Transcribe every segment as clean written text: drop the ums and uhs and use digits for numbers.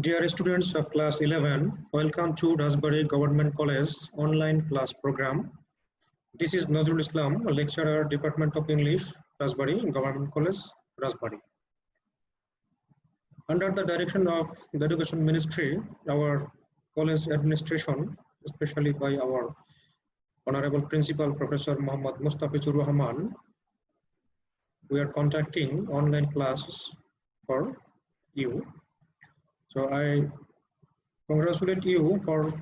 Dear students of class 11, welcome to Raspberry Government College online class program. This is Nazrul Islam, lecturer, Department of English, Raspberry Government College, Raspberry. Under the direction of the Education Ministry, our college administration, especially by our Honorable Principal Professor Muhammad Mustafizur Rahman, we are conducting online classes for you. So I congratulate you for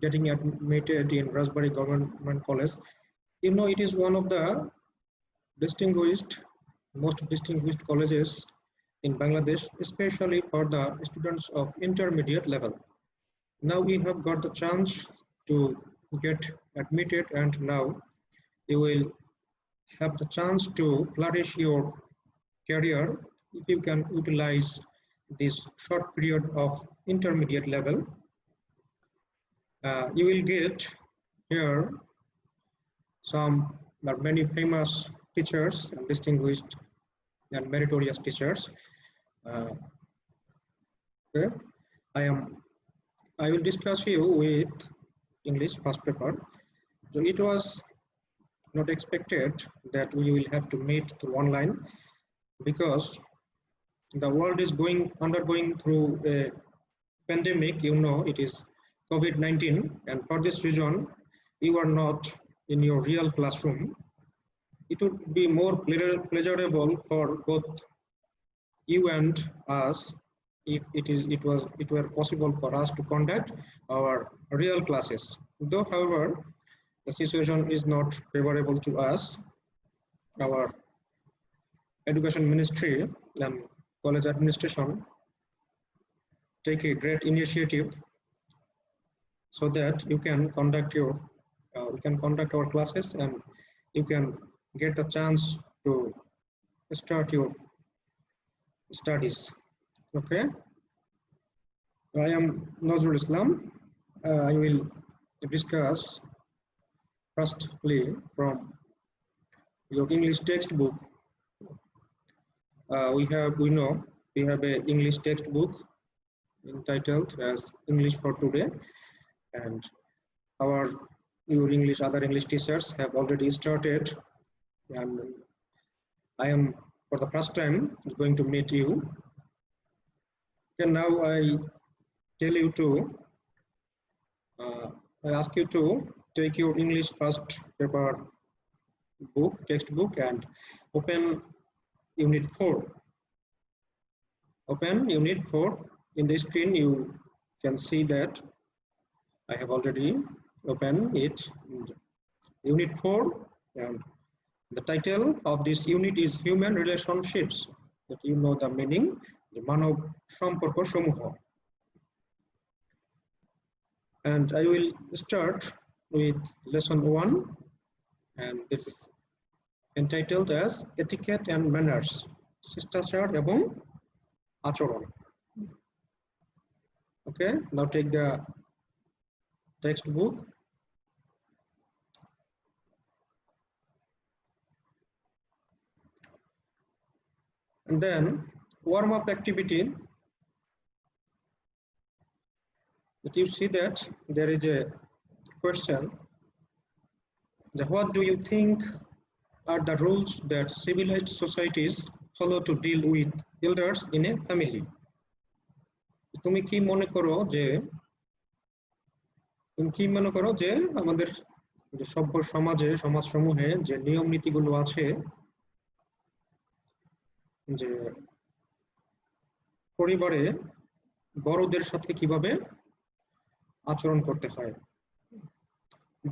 getting admitted in Raspberry Government College. You know, it is one of the most distinguished colleges in Bangladesh, especially for the students of intermediate level. Now we have got the chance to get admitted, and now you will have the chance to flourish your career if you can utilize this short period of intermediate level. You will get here some many famous teachers and distinguished and meritorious teachers. Okay. I will discuss you with English first paper. So it was not expected that we will have to meet through online, because the world is undergoing through a pandemic. You know, it is COVID-19, and for this reason you are not in your real classroom. It would be more pleasurable for both you and us if it were possible for us to conduct our real classes. Though, however, the situation is not favorable to us. Our Education Ministry and college administration take a great initiative so that you can conduct our classes, and you can get the chance to start your studies. Okay, I am Nazrul Islam. I will discuss firstly from your English textbook. We have an English textbook entitled as English for Today, and other English teachers have already started, and I am for the first time going to meet you. And now I tell you to I ask you to take your English first paper textbook and open Unit 4. Open Unit 4. In the screen you can see that I have already opened it. Unit 4, and the title of this unit is Human Relationships. That you know the meaning, the Manav Somporko Samuho. And I will start with lesson 1, and this is entitled as Etiquette and Manners, Shishtashaar ebong Achoron. Okay, now take the textbook. And then warm-up activity. But you see that there is a question. What do you think are the rules that civilized societies follow to deal with elders in a family? তুমি কি মনে করো যে আমাদের সভ্য সমাজসমূহে যে নিয়ম নীতিগুলো আছে, যে পরিবারে বড়দের সাথে কিভাবে আচরণ করতে হয়?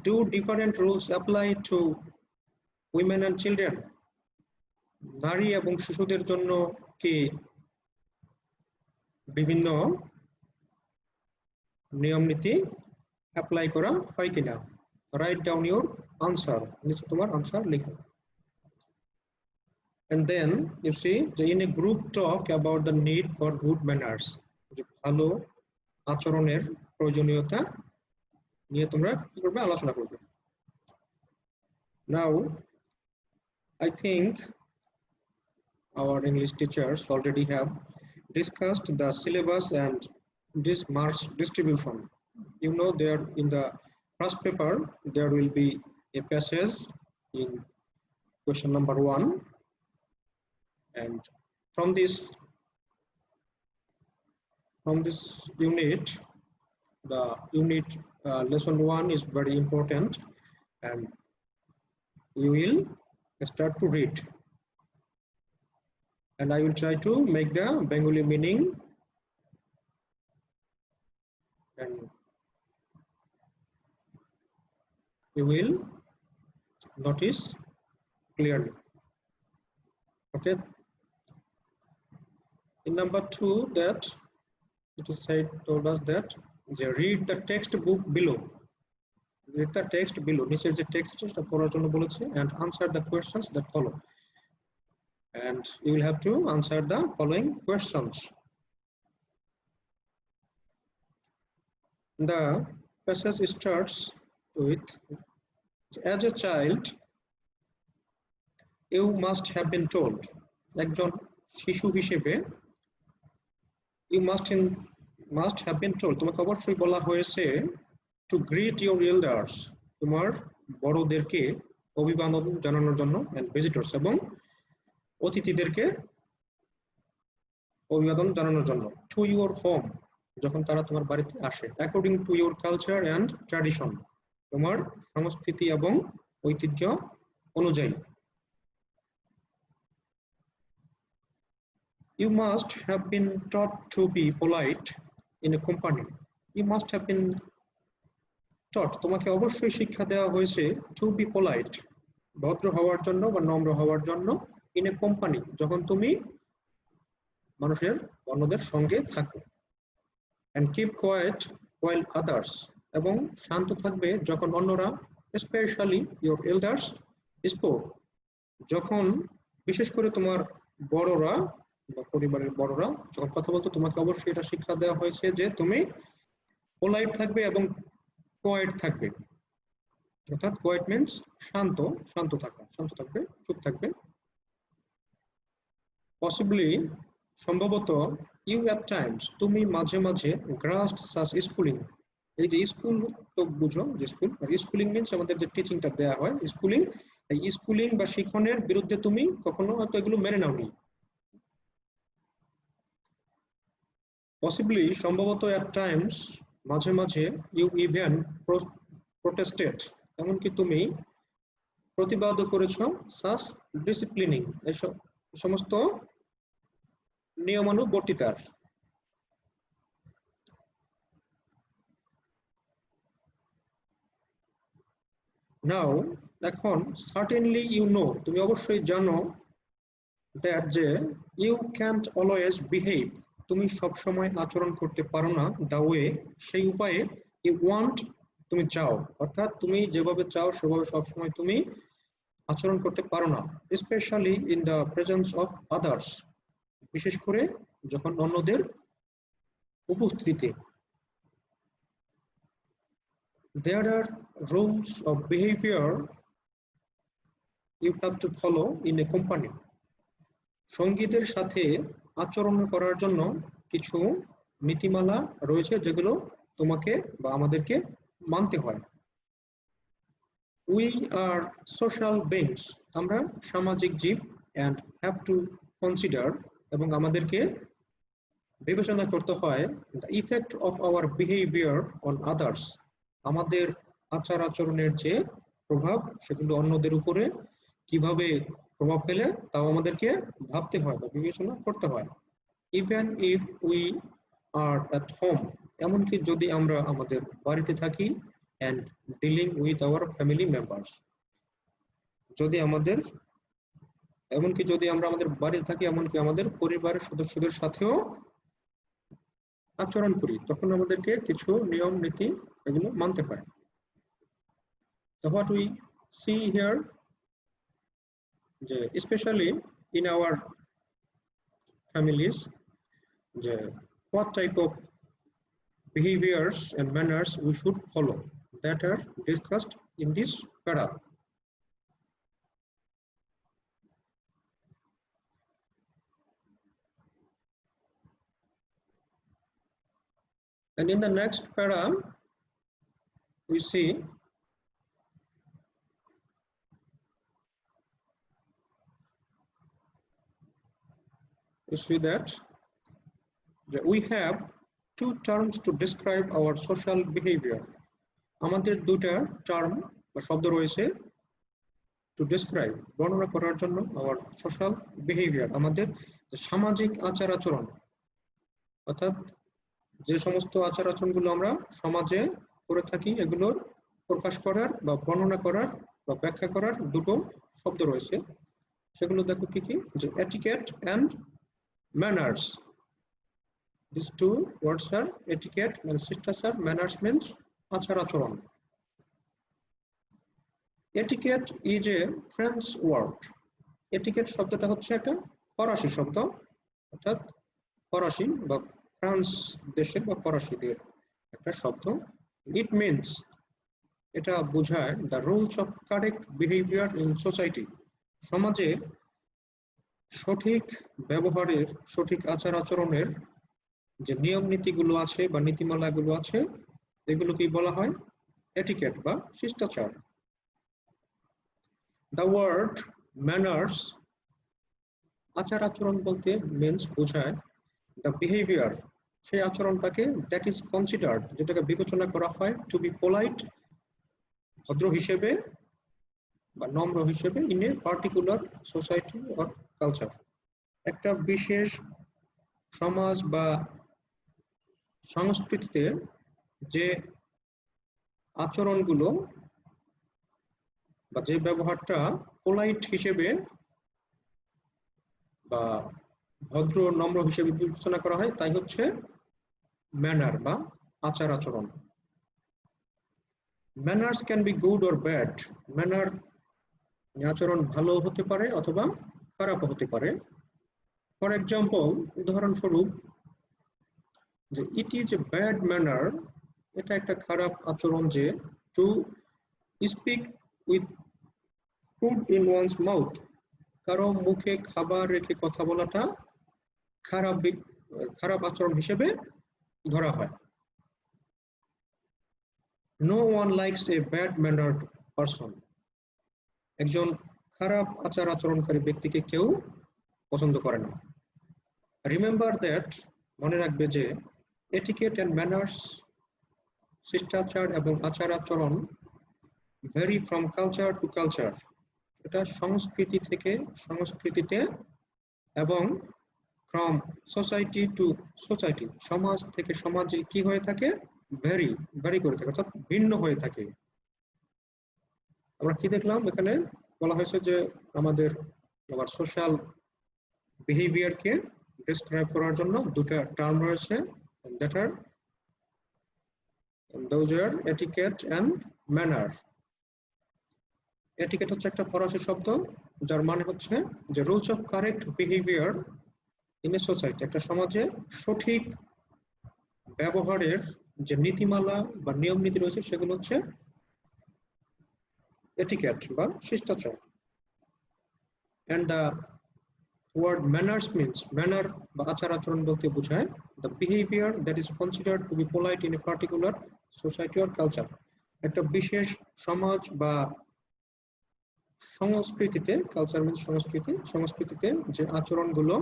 Do different rules apply to women and children? নারী এবং শিশুদের জন্য কি বিভিন্ন নিয়ম নীতি অ্যাপ্লাই করা হয় কিনা? Write down your answer. নিচে তোমার আনসার লিখো. And then you see, in a group talk about the need for good manners. যে ভালো আচরণের প্রয়োজনীয়তা নিয়ে তোমরা কি করবে? আলোচনা করবে. Now I think our English teachers already have discussed the syllabus and this marks distribution. You know, there in the first paper there will be a passage in question number 1, and from this unit, the unit lesson 1 is very important, and you will start to read, and I will try to make the Bengali meaning, and you will notice clearly. Okay. In number 2, that it is told us that read the textbook below. Read the text below. নিচের যে টেক্সটটা পড়ার জন্য বলেছে, and answer the questions that follow. And you will have to answer the following questions. The passage starts with, as a child you must have been told. একজন শিশু হিসেবে you must have been told, তোমাকে অবশ্যই বলা হয়েছে to greet your elders, তোমার বড়দেরকে অভিবাদন জানানোর জন্য, and visitors, এবং অতিথিদেরকে অভিবাদন জানানোর জন্য, to your home, যখন তারা তোমার বাড়িতে আসে, according to your culture and tradition, তোমার সংস্কৃতি এবং ঐতিহ্য অনুযায়ী। You must have been taught to be polite in a company. You must have been taught, তোমাকে অবশ্যই শিক্ষা দেওয়া হয়েছে to be polite, ভদ্র হওয়ার জন্য বা নম্র হওয়ার জন্য, in a company, যখন তুমি মানুষের অন্যদের সঙ্গে থাকো, and keep quiet while others, এবং শান্ত থাকবে যখন অন্যরা, especially your elders spoke, যখন বিশেষ করে তোমার বড়রা বা পরিবারের বড়রা যখন কথা বলতো, তোমাকে অবশ্যই এটা শিক্ষা দেওয়া হয়েছে যে তুমি পোলাইট থাকবে এবং কোয়েট থাকবে। অর্থাৎ কোয়েট মিন্স শান্ত, শান্ত থাকবে, চুপ থাকবে। পসিবলি, সম্ভবত, ইউ অ্যাট টাইমস, তুমি মাঝে মাঝে গ্রাস্ট সাচ স্কুলিং, এই যে স্কুল তো বুঝো যে স্কুল, আর স্কুলিং মিন্স আমাদের যে টিচিংটা দেওয়া হয় স্কুলিং, এই স্কুলিং বা শিক্ষণের বিরুদ্ধে তুমি কখনো হয়তো এগুলো মেনে নাওনি। পসিবলি, সম্ভবত, অ্যাট টাইমস, মাঝে মাঝে, ইউ ইভেন প্রোটেস্টেড, এমনকি তুমি প্রতিবাদও করেছো, সাস ডিসিপ্লিনিং, এই সমস্ত নিয়মানুবর্তিতার। নাও, এখন, সার্টেনলি ইউ নো, তুমি অবশ্যই জানো, দ্যাট, যে, ইউ ক্যান্ট অলওয়েজ বিহেভ, তুমি সবসময় আচরণ করতে পারো না, দ্য ওয়ে, সেই উপায়ে, ইউ ওয়ান্ট, তুমি চাও, অর্থাৎ তুমি যেভাবে চাও সেভাবে সবসময় তুমি আচরণ করতে পারো না, specially in the presence of others, বিশেষ করে যখন অন্যদের উপস্থিতিতে। There are rules of behavior you have to follow in a company. সঙ্গীদের সাথে আচরণ করার জন্য কিছু নীতিমালা রয়েছে যেগুলো তোমাকে বা আমাদেরকে মানতে হয়। We are social beings, আমরা সামাজিক জীব, and have to consider, এবং আমাদেরকে বিবেচনা করতে হয়, the effect of our behavior on others, আমাদের আচার আচরণের যে প্রভাব সেগুলো অন্যদের উপরে কিভাবে প্রভাব ফেলে তাও আমাদেরকে ভাবতে হয় বা বিবেচনা করতে হয়। Even if we are at home, এমনকি যদি আমরা আমাদের বাড়িতে থাকি, and dealing with our family members, এমনকি যদি আমরা আমাদের বাড়িতে থাকি, এমনকি আমাদের পরিবারের সদস্যদের সাথেও আচরণ করি, তখন আমাদেরকে কিছু নিয়ম নীতি এগুলো মানতে হয়। So what we see here, especially in our families, what type of behaviors and manners we should follow, that are discussed in this para. And in the next para, we see that we have two terms to describe our social behavior. আমাদের দুটা term বা শব্দ রয়েছে to describe বর্ণনা করার জন্য our social behavior, আমাদের সামাজিক আচার আচরণ, অর্থাৎ যে সমস্ত আচার আচরণগুলো আমরা সমাজে করে থাকি এগুলোর প্রকাশ করার বা বর্ণনা করার বা ব্যাখ্যা করার দুটো শব্দ রয়েছে। সেগুলো দেখো কি কি, যে etiquette and manners. These two words are etiquette and শিষ্টাচার, manners means আচার আচরণ। Etiquette is a French word. Etiquette শব্দটা হচ্ছে একটা ফরাসি শব্দ, অর্থাৎ ফরাসি বা ফ্রান্স দেশের বা ফরাসিদের একটা শব্দ। It means, এটা বোঝায় the rules of correct behavior in society. সমাজে সঠিক ব্যবহারের, সঠিক আচার আচরণের যে নিয়ম নীতিগুলো আছে বা নীতিমালাগুলো আছে এগুলোকেই বলা হয় এটিকেট বা শিষ্টাচার। The word manners, আচার আচরণ বলতে means বোঝায় the behavior, সেই আচরণটাকে that is considered, যেটাকে বিবেচনা করা হয় to be polite, ভদ্র হিসেবে বা নম্র হিসেবে in a particular society or culture, একটা বিশেষ সমাজ বা সংস্কৃতিতে যে আচরণগুলো বা যে ব্যবহারটা পোলাইট হিসেবে বা ভদ্র নম্র হিসেবে বিবেচনা করা হয় তাই হচ্ছে ম্যানার বা আচার আচরণ। Manners can be good or bad, manner আচরণ ভালো হতে পারে অথবা খারাপ হতে পারে। ফর এক্সাম্পল, উদাহরণস্বরূপ, যে it is a bad manner, এটা একটা খারাপ আচরণ যে to speak with food in one's mouth, কারো মুখে খাবার রেখে কথা বলাটা খারাপ আচরণ হিসেবে ধরা হয়। No one likes a bad mannered person, একজন খারাপ আচার আচরণকারী ব্যক্তিকে কেউ পছন্দ করে না। রিমেম্বার দ্যাট, মনে রাখবে যে এটিকেট অ্যান্ড ম্যানার্স, শিষ্টাচার এবং আচার আচরণ vary from culture to culture, এটা সংস্কৃতি থেকে সংস্কৃতিতে এবং ফ্রম সোসাইটি টু সোসাইটি, সমাজ থেকে সমাজে কি হয়ে থাকে, ভ্যারি করে থাকে, অর্থাৎ ভিন্ন হয়ে থাকে। আমরা কি দেখলাম, এখানে বলা হয়েছে যে আমাদের আবার সোশ্যাল বিহেভিয়ারকে ডেসক্রাইব করার জন্য দুটো টার্ম রয়েছে, that are those are etiquette and manner. Etiquette হচ্ছে একটা ফরাসি শব্দ যার মানে হচ্ছে যে rules of correct behaviour in a society, একটা সমাজে সঠিক ব্যবহারের যে নীতিমালা বা নিয়ম নীতি রয়েছে সেগুলো হচ্ছে এটিকেট বা শিষ্টাচার। and the word manners means, manner বা আচার আচরণ বলতে বোঝায় the behavior that is considered to be polite in a particular society or culture, একটা বিশেষ সমাজ বা সংস্কৃতিতে, কালচার মিন্স সংস্কৃতি, সংস্কৃতিতে যে আচরণগুলো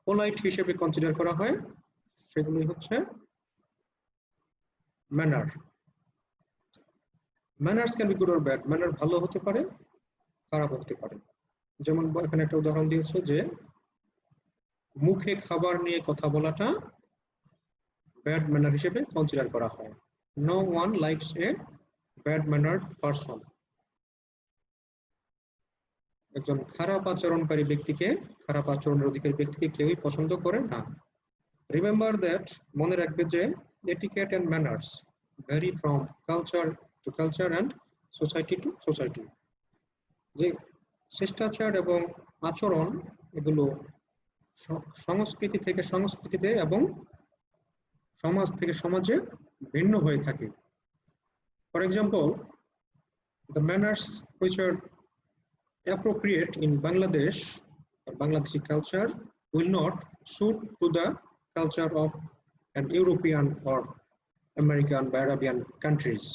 পোলাইট হিসেবে কনসিডার করা হয় সেগুলোই হচ্ছে manner. Manners can be good or bad, manner ভালো হতে পারে, খারাপ হতে পারে। যেমন এখানে একটা উদাহরণ দিয়েছে যে মুখে খাবার নিয়ে কথা বলাটা ব্যাড ম্যানার হিসেবে কনসিডার করা হয়। No one likes a bad mannered person, একজন খারাপ আচরণকারী ব্যক্তিকে, খারাপ আচরণের অধিকারী ব্যক্তিকে কেউই পছন্দ করে না। রিমেম্বার দ্যাট, মনে রাখবে যে etiquette and manners vary from culture to culture and society to society, যে শিষ্টাচার এবং আচরণ এগুলো সংস্কৃতি থেকে সংস্কৃতিতে এবং সমাজ থেকে সমাজে ভিন্ন হয়ে থাকে। For example, the manners which are appropriate in Bangladesh or Bangladeshi culture will not suit to the culture of an European or American বা Arabian countries.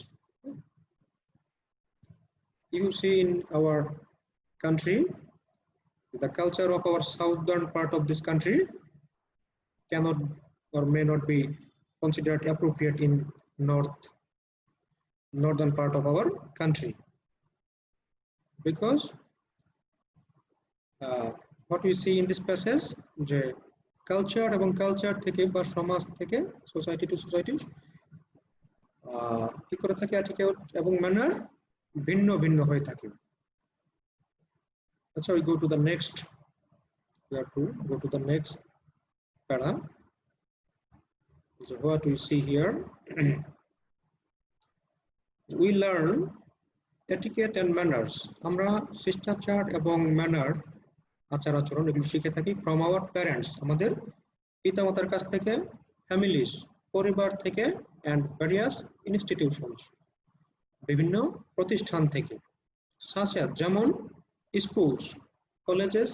You see in our country, the culture of our southern part of this country cannot or may not be considered appropriate in northern part of our country, because what we see in this passage, যে culture এবং culture থেকে বা সমাজ থেকে society to society কি করে থাকে attitude এবং ম্যানার ভিন্ন ভিন্ন হয়ে থাকে। আচ্ছা, we go to the next, we have to go to the next para. So what we see here, we learn etiquette and manners. আমরা শিষ্টাচার এবং ম্যানার আচার আচরণ এগুলো শিখে থাকি from our parents, আমাদের পিতামাতার কাছ থেকে, families পরিবার থেকে, and various institutions বিভিন্ন প্রতিষ্ঠান থেকে, such as যেমন schools, colleges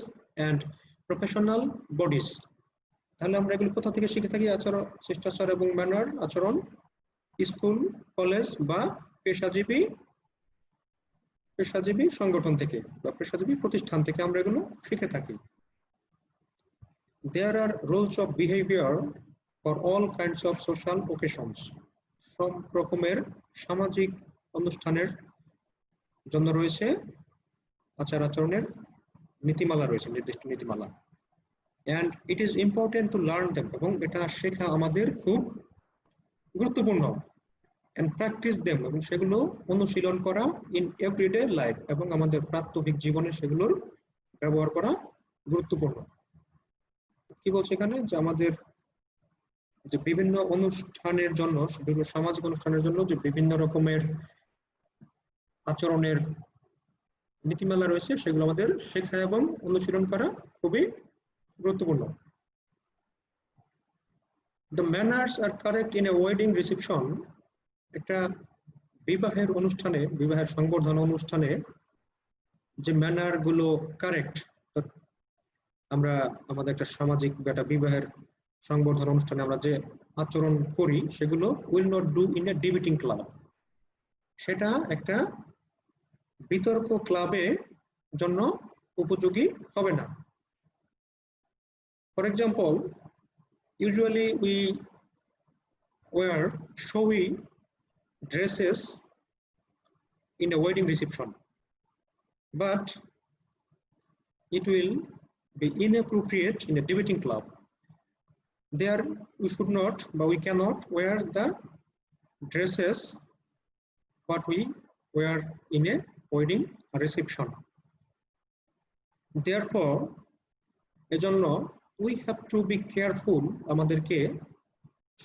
and professional bodies. তাহলে আমরা এগুলো কোথা থেকে শিখে থাকি? আচরণ, শিষ্টাচার এবং ম্যানার আচরণ স্কুল, কলেজ বা পেশাজীবী সংগঠন থেকে বা পেশাজীবী প্রতিষ্ঠান থেকে আমরা এগুলো শিখে থাকি। There are rules of behavior for all kinds of social occasions. সব রকমের সামাজিক অনুষ্ঠানের জন্য রয়েছে আচার আচরণের নীতিমালা, রয়েছে নির্দিষ্ট নীতিমালা। And it is important to learn them, এবং এটা শেখা আমাদের খুব গুরুত্বপূর্ণ। And practice them, এবং সেগুলো অনুশীলন করা in everyday life, এবং আমাদের প্রাত্যহিক জীবনে সেগুলোর ব্যবহার করা গুরুত্বপূর্ণ। কি বলছে এখানে, যে আমাদের যে বিভিন্ন অনুষ্ঠানের জন্য, বিভিন্ন সামাজিক অনুষ্ঠানের জন্য যে বিভিন্ন রকমের আচরণের নীতিমালা রয়েছে সেগুলো আমাদের শেখা এবং অনুশীলন করা খুবই গুরুত্বপূর্ণ। The manners are correct in a wedding reception. একটা বিবাহের অনুষ্ঠানে, বিবাহের সংবর্ধনা অনুষ্ঠানে যে ম্যানার গুলো কারেক্ট, আমরা আমাদের একটা সামাজিক একটা বিবাহের সংবর্ধনা অনুষ্ঠানে আমরা যে আচরণ করি সেগুলো will not do in a debating club, সেটা একটা বিতর্ক ক্লাবে জন্য উপযোগী হবে না। For example, usually we wear showy dresses in a wedding reception, but it will be inappropriate in a debating club. There we should not, but we cannot wear the dresses what we wear in a wedding reception. Therefore, এজন্য we have to be careful, আমাদেরকে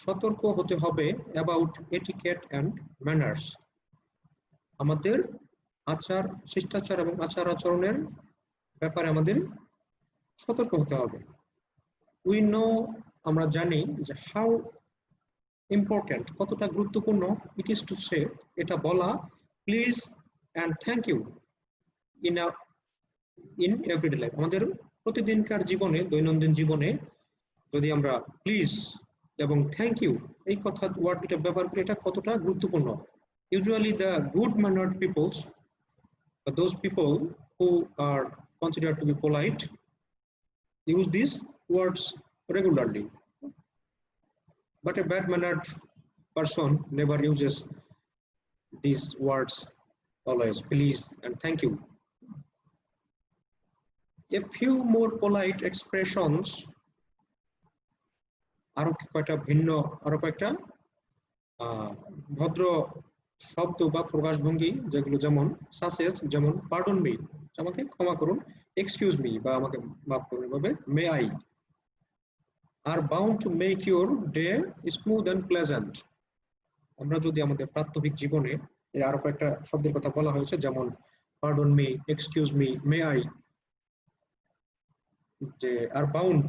সতর্ক হতে হবে about etiquette and manners, আমাদের আচার শিষ্টাচার এবং আচার আচরণের ব্যাপারে আমাদের সতর্ক হতে হবে। We know, আমরা জানি যে how important, কতটা গুরুত্বপূর্ণ it is to say, এটা বলা please and thank you in everyday life, আমাদের প্রতিদিনকার জীবনে, দৈনন্দিন জীবনে যদি আমরা প্লিজ এবং থ্যাংক ইউ এই কথা ওয়ার্ড এটা ব্যবহার করি, এটা কতটা গুরুত্বপূর্ণ। Usually the good mannered peoples, those people who are considered to be polite, use these words regularly, but a bad mannered person never uses these words always, please and thank you. A few more polite expressions, আরো কয়েকটা ভিন্ন, আরো কয়েকটা ভদ্র শব্দ বা প্রকাশভঙ্গি যেগুলো যেমন সাসেস, যেমন পার্ডন মি, আমাকে ক্ষমা করুন, এক্সকিউজ মি বা আমাকে মাফ করুন, এভাবে may I, are bound to make your day smooth and pleasant. আমরা যদি আমাদের প্রাত্যহিক জীবনে এই আরো কয়েকটা শব্দের কথা বলা হয়েছে, যেমন pardon me, excuse me, may I, যে আর বাউন্ড,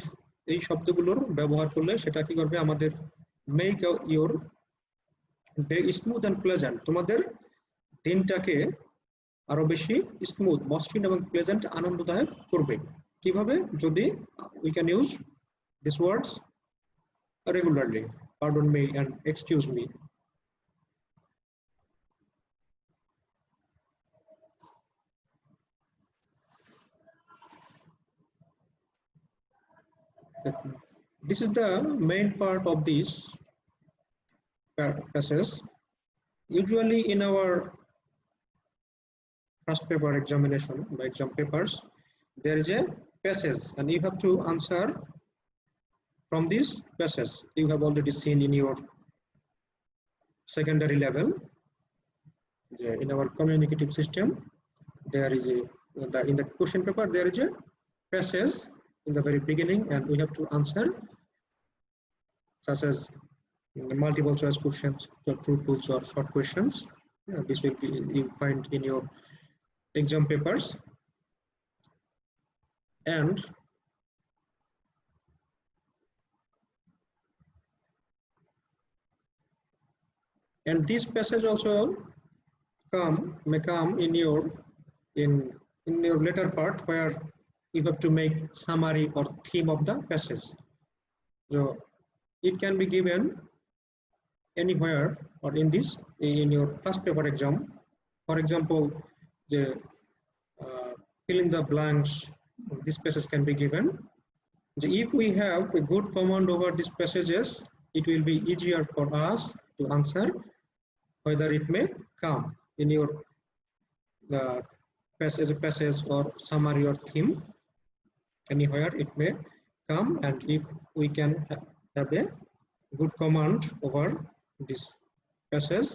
এই শব্দগুলোর ব্যবহার করলে সেটা কি করবে, আমাদের make your day smooth and pleasant, তোমাদের দিনটাকে আরো বেশি স্মুথ, মসৃণ এবং প্লেজেন্ট, আনন্দদায়ক করবে। কিভাবে? যদি we can use this words regularly, pardon me and excuse me, This is the main part of these passages. Usually in our first paper examination, by exam papers, there is a passage and you have to answer from this passage. You have already seen in your secondary level. In our communicative system, there is in the question paper, there is a passage in the very beginning and we have to answer, such as multiple choice questions, true, false or short questions. This will be you find in your exam papers. And this passage also may come in your later part, where you have to make summary or theme of the passage. So it can be given anywhere or in your first paper exam. For example, the fill in the blanks, this passage can be given. So if we have a good command over these passages, it will be easier for us to answer whether it may come in your passage or summary or theme. Anywhere it may come, and if we can have a good command over this passage,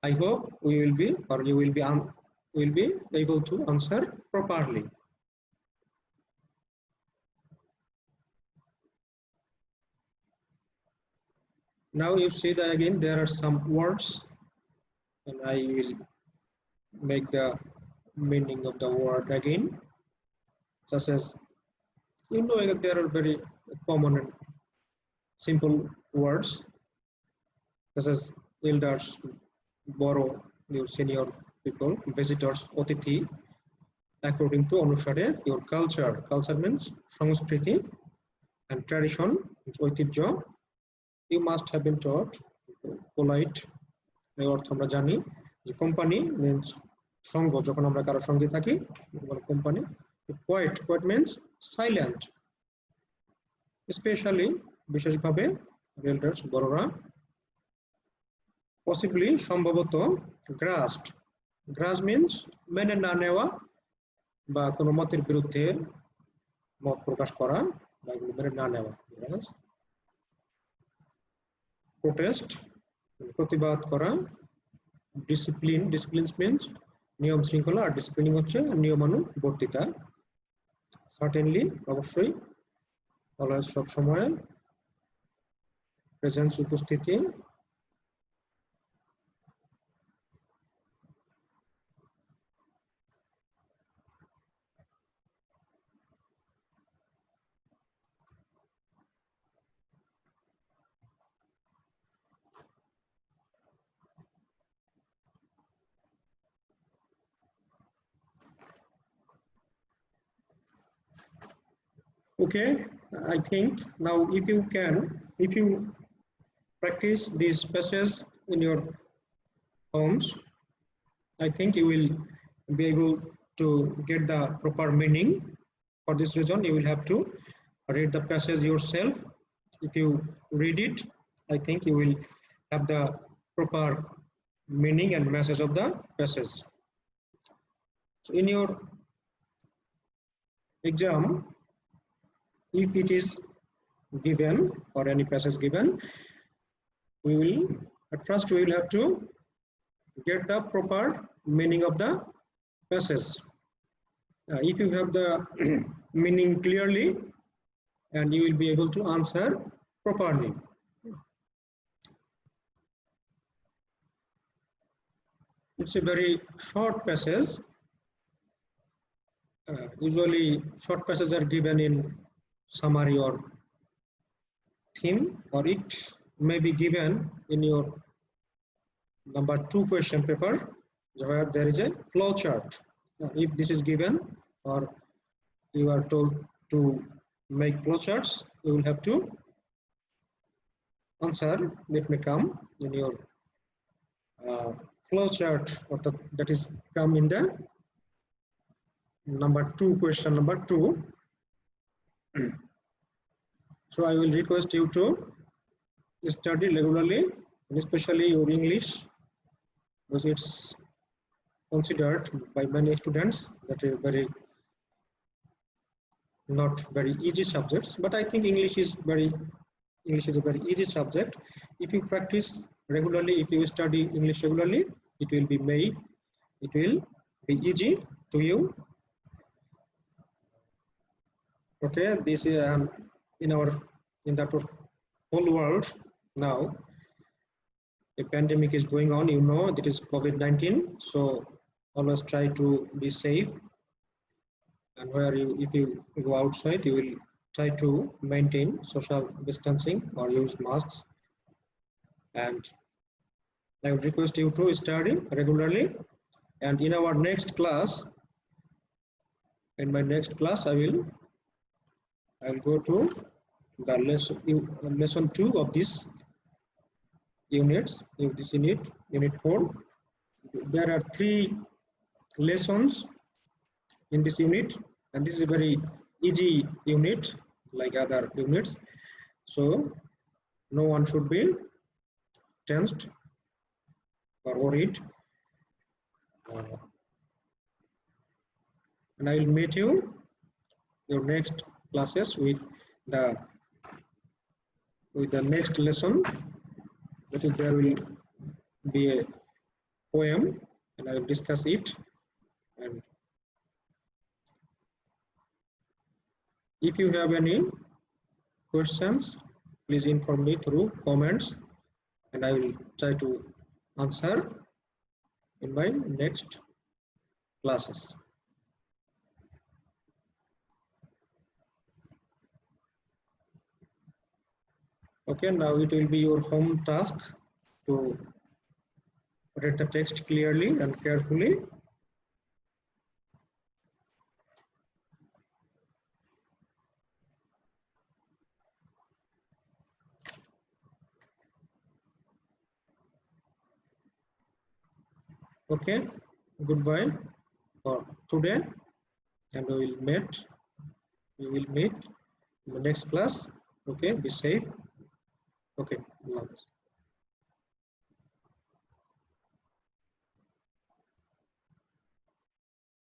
I hope we will be, or you will be able to answer properly. Now you see that again there are some words, and I will make the meaning of the word again, such as, you know, there are very common and simple words, such as elders, boro, your senior people, visitors, otithi, according to anusare, your culture. Culture means sangskriti, and tradition means oitijjo. You must have been taught polite. অর্থ আমরা জানি যে company means সঙ্গ, যখন আমরা কারো সঙ্গে থাকি company. Quiet means silent, especially বিশেষভাবে elders, বড়রা. Possibly সম্ভবত grasped. Grasp means মেনে না নেওয়া বা কোনো মতের বিরুদ্ধে মত প্রকাশ করা বা এগুলো মেনে না নেওয়া. Protest, প্রতিবাদ করা. Discipline means নিয়ম শৃঙ্খলা, আর ডিসিপ্লিনিং হচ্ছে নিয়মানুবর্তিতা. Certainly, অবশ্যই. always, সব সময়. Presence, উপস্থিতি. Okay, I think now if you practice these passages in your homes, I think you will be able to get the proper meaning. For this reason, you will have to read the passage yourself. If you read it, I think you will have the proper meaning and message of the passage. So in your exam, if it is given or any passage given, at first we will have to get the proper meaning of the passage. If you have the meaning clearly, and you will be able to answer properly. It's a very short passage. Usually short passages are given in summary or theme, or it may be given in your number 2 question paper, where there is a flow chart. If this is given, or you are told to make flow charts, you will have to answer. That may come in your flow chart, or that is come in the number 2 question number 2. So I will request you to study regularly, and especially your English, because it's considered by many students that a very not very easy subjects. But I think English is a very easy subject. If you practice regularly, if you study English regularly, it will be easy to you. Okay, this is in the whole world now. A pandemic is going on, you know, that is COVID-19. So always try to be safe, and if you go outside, you will try to maintain social distancing or use masks. And I would request you to study regularly. And in our next class, in my next class, I will go to the lesson 2 of this unit 4. There are 3 lessons in this unit, and this is a very easy unit like other units. So no one should be tensed or worried. And I will meet you your next classes with the next lesson. That is, there will be a poem, and I will discuss it. And if you have any questions, please inform me through comments, and I will try to answer in my next classes. Okay, now it will be your home task to read the text clearly and carefully. Okay, goodbye for today, and we will meet in the next class. Okay, be safe. Okay, Allah Hafiz.